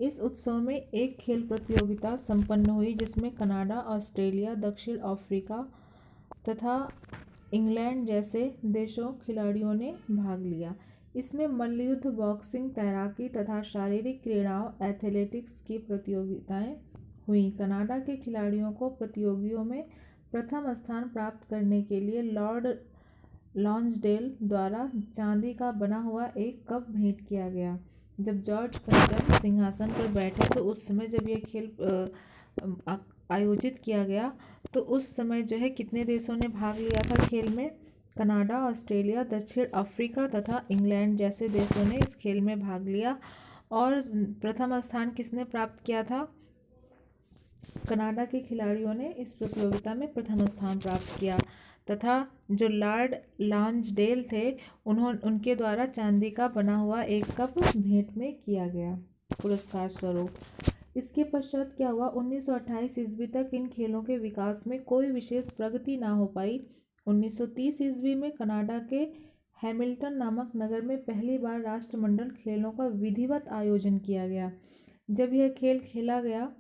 इस उत्सव में एक खेल प्रतियोगिता संपन्न हुई जिसमें कनाडा, ऑस्ट्रेलिया, दक्षिण अफ्रीका तथा इंग्लैंड जैसे देशों खिलाड़ियों ने भाग लिया। इसमें मल्लयुद्ध, बॉक्सिंग, तैराकी तथा शारीरिक क्रीड़ाओं एथलेटिक्स की प्रतियोगिताएं हुई। कनाडा के खिलाड़ियों को प्रतियोगियों में प्रथम स्थान प्राप्त करने के लिए लॉर्ड लॉन्सडेल द्वारा चांदी का बना हुआ एक कप भेंट किया गया। जब जॉर्ज फर्गन सिंहासन पर बैठे तो उस समय जब यह खेल आयोजित किया गया तो उस समय जो है कितने देशों ने भाग लिया था खेल में? कनाडा, ऑस्ट्रेलिया, दक्षिण अफ्रीका तथा इंग्लैंड जैसे देशों ने इस खेल में भाग लिया। और प्रथम स्थान किसने प्राप्त किया था? कनाडा के खिलाड़ियों ने इस प्रतियोगिता में प्रथम स्थान प्राप्त किया तथा जो लॉर्ड लॉन्सडेल थे उनके द्वारा चांदी का बना हुआ एक कप भेंट में किया गया पुरस्कार स्वरूप। इसके पश्चात क्या हुआ? 1928 ईस्वी तक इन खेलों के विकास में कोई विशेष प्रगति ना हो पाई। 1930 ईस्वी में कनाडा के हैमिल्टन नामक नगर में पहली बार राष्ट्रमंडल खेलों का विधिवत आयोजन किया गया। जब यह खेल खेला गया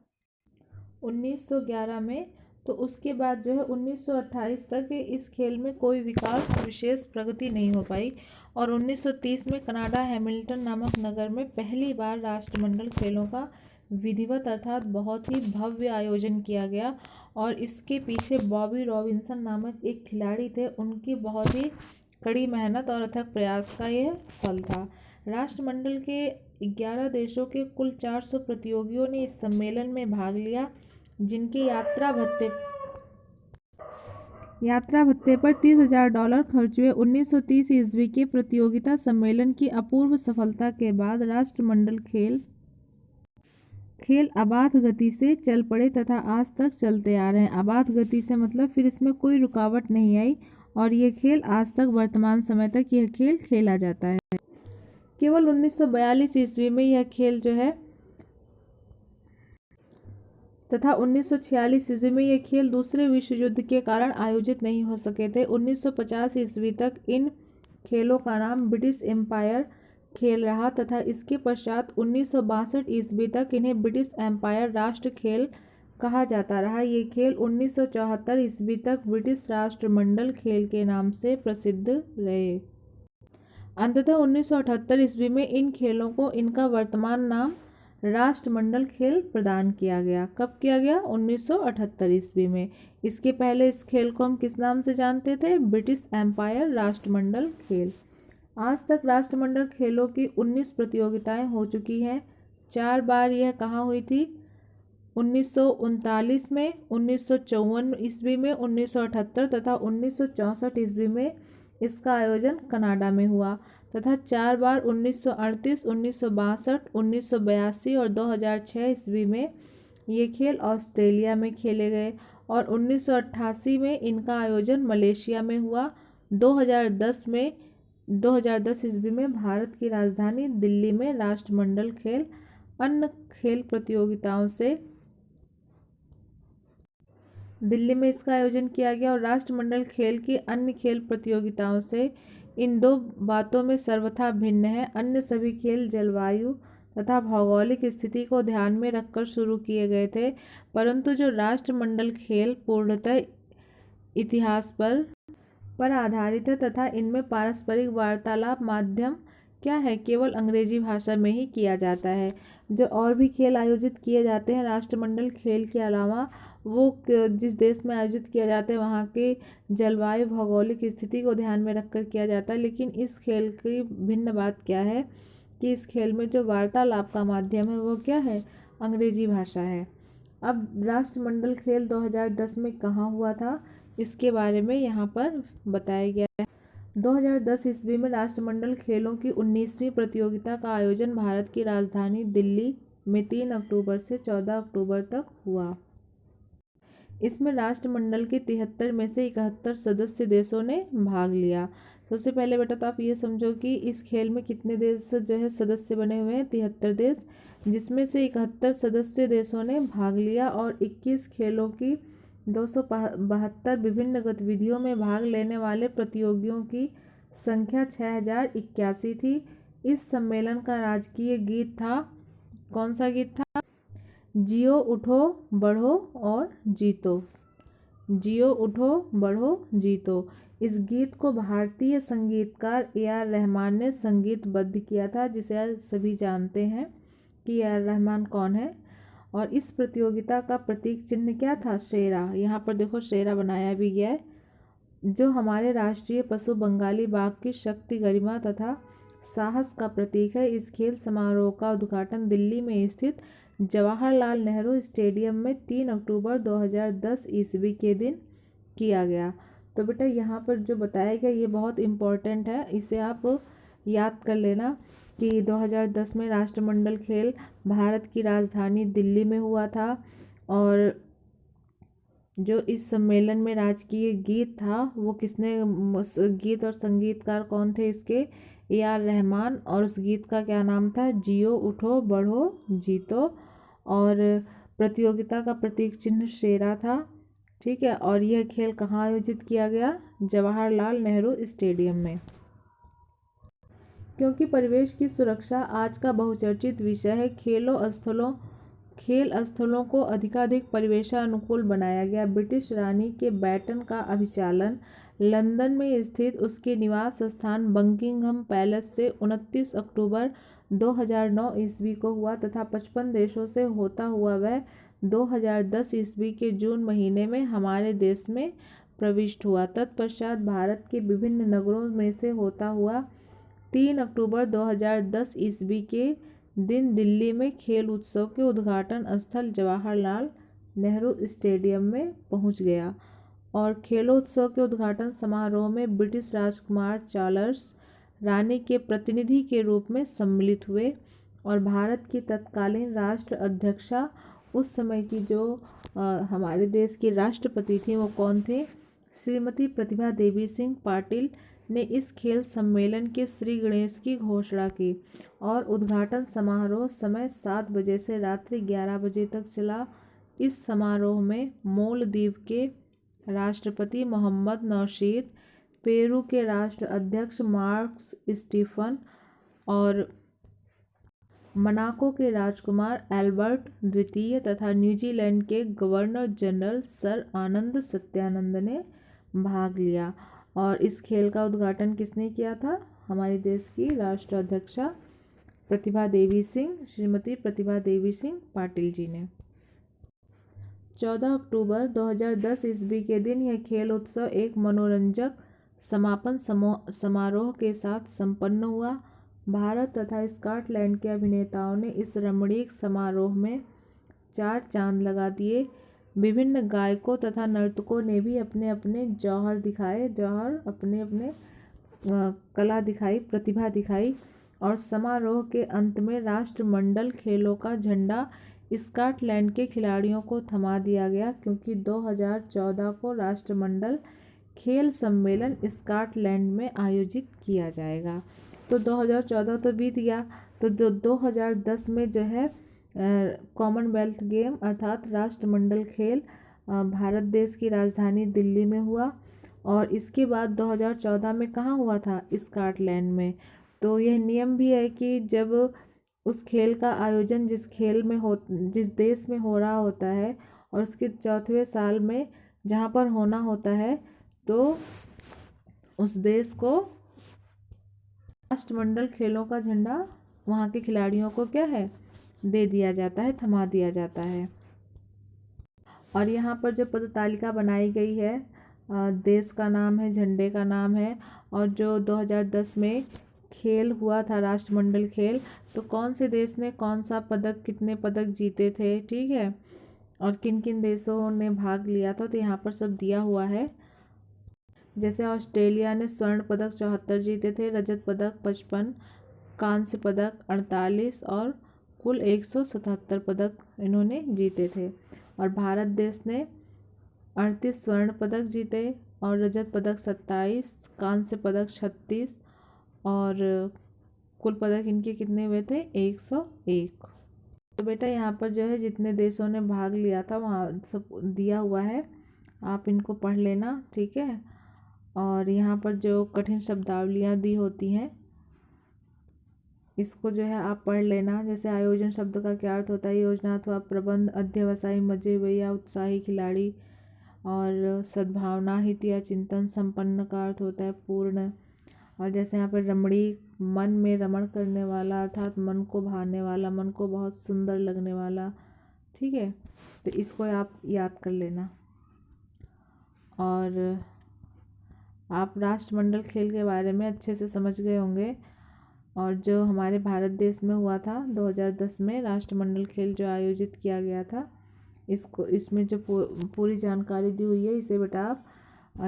1911 में, तो उसके बाद जो है 1928 तक इस खेल में कोई विशेष प्रगति नहीं हो पाई और 1930 में कनाडा हैमिल्टन नामक नगर में पहली बार राष्ट्रमंडल खेलों का विधिवत अर्थात बहुत ही भव्य आयोजन किया गया। और इसके पीछे बॉबी रॉबिन्सन नामक एक खिलाड़ी थे, उनकी बहुत ही कड़ी मेहनत और अथक प्रयास का यह फल था। राष्ट्रमंडल के 11 देशों के कुल 400 प्रतियोगियों ने इस सम्मेलन में भाग लिया, जिनके यात्रा भत्ते पर $30,000 खर्च हुए। 1930 ईस्वी के प्रतियोगिता सम्मेलन की अपूर्व सफलता के बाद राष्ट्रमंडल खेल अबाध गति से चल पड़े तथा आज तक चलते आ रहे हैं। अबाध गति से मतलब फिर इसमें कोई रुकावट नहीं आई और ये खेल आज तक वर्तमान समय तक यह खेल खेला जाता है। केवल 1942 ईस्वी में यह खेल जो है तथा 1946 ईस्वी में ये खेल दूसरे विश्व युद्ध के कारण आयोजित नहीं हो सके थे। 1950 ईस्वी तक इन खेलों का नाम ब्रिटिश एम्पायर खेल रहा तथा इसके पश्चात 1962 ईस्वी तक इन्हें ब्रिटिश एम्पायर राष्ट्र खेल कहा जाता रहा। ये खेल 1974 ईस्वी तक ब्रिटिश राष्ट्रमंडल खेल के नाम से प्रसिद्ध रहे। अंततः 1978 ईस्वी में इन खेलों को इनका वर्तमान नाम राष्ट्रमंडल खेल प्रदान किया गया। कब किया गया? 1978 ईस्वी में। इसके पहले इस खेल को हम किस नाम से जानते थे? ब्रिटिश एम्पायर राष्ट्रमंडल खेल। आज तक राष्ट्रमंडल खेलों की 19 प्रतियोगिताएं हो चुकी हैं। 4 बार यह कहाँ हुई थी? 1939 में, 1954 ईस्वी में, 1978 तथा 1964 ईस्वी में इसका आयोजन कनाडा में हुआ तथा 4 बार 1938, 1962, 1982 और 2006 ईस्वी में ये खेल ऑस्ट्रेलिया में खेले गए और 1988 में इनका आयोजन मलेशिया में हुआ। 2010 ईस्वी में भारत की राजधानी दिल्ली में राष्ट्रमंडल खेल अन्य खेल प्रतियोगिताओं से दिल्ली में इसका आयोजन किया गया और राष्ट्रमंडल खेल की अन्य खेल प्रतियोगिताओं से इन 2 बातों में सर्वथा भिन्न है। अन्य सभी खेल जलवायु तथा भौगोलिक स्थिति को ध्यान में रखकर शुरू किए गए थे, परंतु जो राष्ट्रमंडल खेल पूर्णतः इतिहास पर आधारित है तथा इनमें पारस्परिक वार्तालाप माध्यम क्या है? केवल अंग्रेजी भाषा में ही किया जाता है। जो और भी खेल आयोजित किए जाते हैं राष्ट्रमंडल खेल के अलावा, वो जिस देश में आयोजित किया जाता है वहाँ के जलवायु भौगोलिक स्थिति को ध्यान में रखकर किया जाता है। लेकिन इस खेल की भिन्न बात क्या है कि इस खेल में जो वार्तालाप का माध्यम है वो क्या है? अंग्रेजी भाषा है। अब राष्ट्रमंडल खेल 2010 में कहाँ हुआ था, इसके बारे में यहाँ पर बताया गया है। 2010 ईस्वी में राष्ट्रमंडल खेलों की 19वीं प्रतियोगिता का आयोजन भारत की राजधानी दिल्ली में 3 अक्टूबर से 14 अक्टूबर तक हुआ। इसमें राष्ट्रमंडल के 73 में से 71 सदस्य देशों ने भाग लिया। सबसे पहले बेटा तो आप ये समझो कि इस खेल में कितने देश जो है सदस्य बने हुए हैं? 73 देश, जिसमें से 71 सदस्य देशों ने भाग लिया और 21 खेलों की 272 विभिन्न गतिविधियों में भाग लेने वाले प्रतियोगियों की संख्या 6081 थी। इस सम्मेलन का राजकीय गीत था कौन सा गीत था? जियो उठो बढ़ो और जीतो। जियो उठो बढ़ो जीतो। इस गीत को भारतीय संगीतकार ए.आर. रहमान ने संगीतबद्ध किया था, जिसे आज सभी जानते हैं कि ए.आर. रहमान कौन है। और इस प्रतियोगिता का प्रतीक चिन्ह क्या था? शेरा। यहाँ पर देखो शेरा बनाया भी गया है, जो हमारे राष्ट्रीय पशु बंगाली बाघ की शक्ति, गरिमा तथा साहस का प्रतीक है। इस खेल समारोह का उद्घाटन दिल्ली में स्थित जवाहरलाल नेहरू स्टेडियम में 3 अक्टूबर 2010 ईस्वी के दिन किया गया। तो बेटा यहाँ पर जो बताया गया ये बहुत इम्पोर्टेंट है, इसे आप याद कर लेना कि 2010 में राष्ट्रमंडल खेल भारत की राजधानी दिल्ली में हुआ था। और जो इस सम्मेलन में राजकीय गीत था वो किसने, गीत और संगीतकार कौन थे इसके? ए.आर. रहमान। और उस गीत का क्या नाम था? जियो उठो बढ़ो जीतो। और प्रतियोगिता का प्रतीक चिन्ह शेरा था। ठीक है। और यह खेल कहाँ आयोजित किया गया? जवाहरलाल नेहरू स्टेडियम में। क्योंकि परिवेश की सुरक्षा आज का बहुचर्चित विषय है, खेल स्थलों को अधिकाधिक परिवेशानुकूल बनाया गया। ब्रिटिश रानी के बैटन का अभिचालन लंदन में स्थित उसके निवास स्थान बकिंघम पैलेस से 29 अक्टूबर 2009 ईस्वी को हुआ तथा 55 देशों से होता हुआ वह 2010 ईस्वी के जून महीने में हमारे देश में प्रविष्ट हुआ। तत्पश्चात भारत के विभिन्न नगरों में से होता हुआ 3 अक्टूबर 2010 ईस्वी के दिन दिल्ली में खेल उत्सव के उद्घाटन स्थल जवाहरलाल नेहरू स्टेडियम में पहुंच गया। और खेलोत्सव के उद्घाटन समारोह में ब्रिटिश राजकुमार चार्ल्स रानी के प्रतिनिधि के रूप में सम्मिलित हुए। और भारत की तत्कालीन राष्ट्र अध्यक्षा, उस समय की जो हमारे देश की राष्ट्रपति थी वो कौन थे? श्रीमती प्रतिभा देवी सिंह पाटिल ने इस खेल सम्मेलन के श्री गणेश की घोषणा की। और उद्घाटन समारोह समय 7 बजे से रात्रि 11 बजे तक चला। इस समारोह में मालदीव के राष्ट्रपति मोहम्मद नौशीद, पेरू के राष्ट्र अध्यक्ष मार्कस स्टीफन और मोनाको के राजकुमार एल्बर्ट द्वितीय तथा न्यूजीलैंड के गवर्नर जनरल सर आनंद सत्यानंद ने भाग लिया। और इस खेल का उद्घाटन किसने किया था? हमारे देश की राष्ट्राध्यक्षा प्रतिभा देवी सिंह, श्रीमती प्रतिभा देवी सिंह पाटिल जी ने। 14 अक्टूबर 2010 ईस्वी के दिन यह खेल उत्सव एक मनोरंजक समापन समारोह के साथ संपन्न हुआ। भारत तथा स्कॉटलैंड के अभिनेताओं ने इस रमणीक समारोह में 4 चांद लगा दिए। विभिन्न गायकों तथा नर्तकों ने भी अपने अपने अपने कला दिखाई, प्रतिभा दिखाई। और समारोह के अंत में राष्ट्रमंडल खेलों का झंडा स्कॉटलैंड के खिलाड़ियों को थमा दिया गया, क्योंकि 2014 को राष्ट्रमंडल खेल सम्मेलन स्कॉटलैंड में आयोजित किया जाएगा। तो 2014 तो बीत गया, तो 2010 में जो है कॉमनवेल्थ गेम अर्थात राष्ट्रमंडल खेल भारत देश की राजधानी दिल्ली में हुआ। और इसके बाद 2014 में कहाँ हुआ था? स्कॉटलैंड में। तो यह नियम भी है कि जब उस खेल का आयोजन जिस देश में हो रहा होता है और उसके 4वें साल में जहाँ पर होना होता है, तो उस देश को राष्ट्रमंडल खेलों का झंडा वहाँ के खिलाड़ियों को क्या है? दे दिया जाता है, थमा दिया जाता है। और यहाँ पर जो पदतालिका बनाई गई है, देश का नाम है, झंडे का नाम है, और जो 2010 में खेल हुआ था राष्ट्रमंडल खेल, तो कौन से देश ने कौन सा पदक, कितने पदक जीते थे, ठीक है, और किन किन देशों ने भाग लिया था, तो यहाँ पर सब दिया हुआ है। जैसे ऑस्ट्रेलिया ने स्वर्ण पदक 74 जीते थे, रजत पदक 55, कांस्य पदक 48 और कुल 177 पदक इन्होंने जीते थे। और भारत देश ने 38 स्वर्ण पदक जीते और रजत पदक 27, कांस्य पदक 36 और कुल पदक इनके कितने हुए थे? 101। तो बेटा यहाँ पर जो है जितने देशों ने भाग लिया था वहाँ सब दिया हुआ है, आप इनको पढ़ लेना, ठीक है। और यहाँ पर जो कठिन शब्दावलियाँ दी होती हैं इसको जो है आप पढ़ लेना। जैसे आयोजन शब्द का क्या अर्थ होता है, योजना अथवा प्रबंध, अध्यवसायी, मजे या उत्साही खिलाड़ी। और सद्भावना, हित या चिंतन संपन्न का अर्थ होता है पूर्ण। और जैसे यहाँ पर रमणी, मन में रमण करने वाला, अर्थात मन को भाने वाला, मन को बहुत सुंदर लगने वाला। ठीक है, तो इसको आप याद कर लेना। और आप राष्ट्रमंडल खेल के बारे में अच्छे से समझ गए होंगे। और जो हमारे भारत देश में हुआ था 2010 में राष्ट्रमंडल खेल जो आयोजित किया गया था, इसको इसमें जो पूरी जानकारी दी हुई है, इसे बेटा आप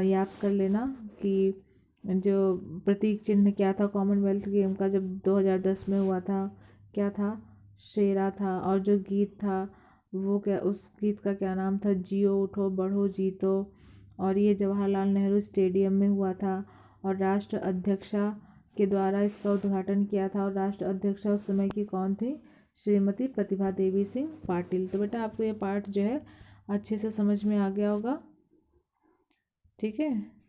याद कर लेना कि जो प्रतीक चिन्ह क्या था कॉमनवेल्थ गेम का जब 2010 में हुआ था, क्या था, शेरा था। और जो गीत था वो क्या, उस गीत का क्या नाम था, जियो उठो बढ़ो जीतो। और ये जवाहरलाल नेहरू स्टेडियम में हुआ था। और राष्ट्र अध्यक्षा के द्वारा इसका उद्घाटन किया था। और राष्ट्र अध्यक्षा उस समय की कौन थी, श्रीमती प्रतिभा देवी सिंह पाटिल। तो बेटा आपको ये पाठ जो है अच्छे से समझ में आ गया होगा। ठीक है।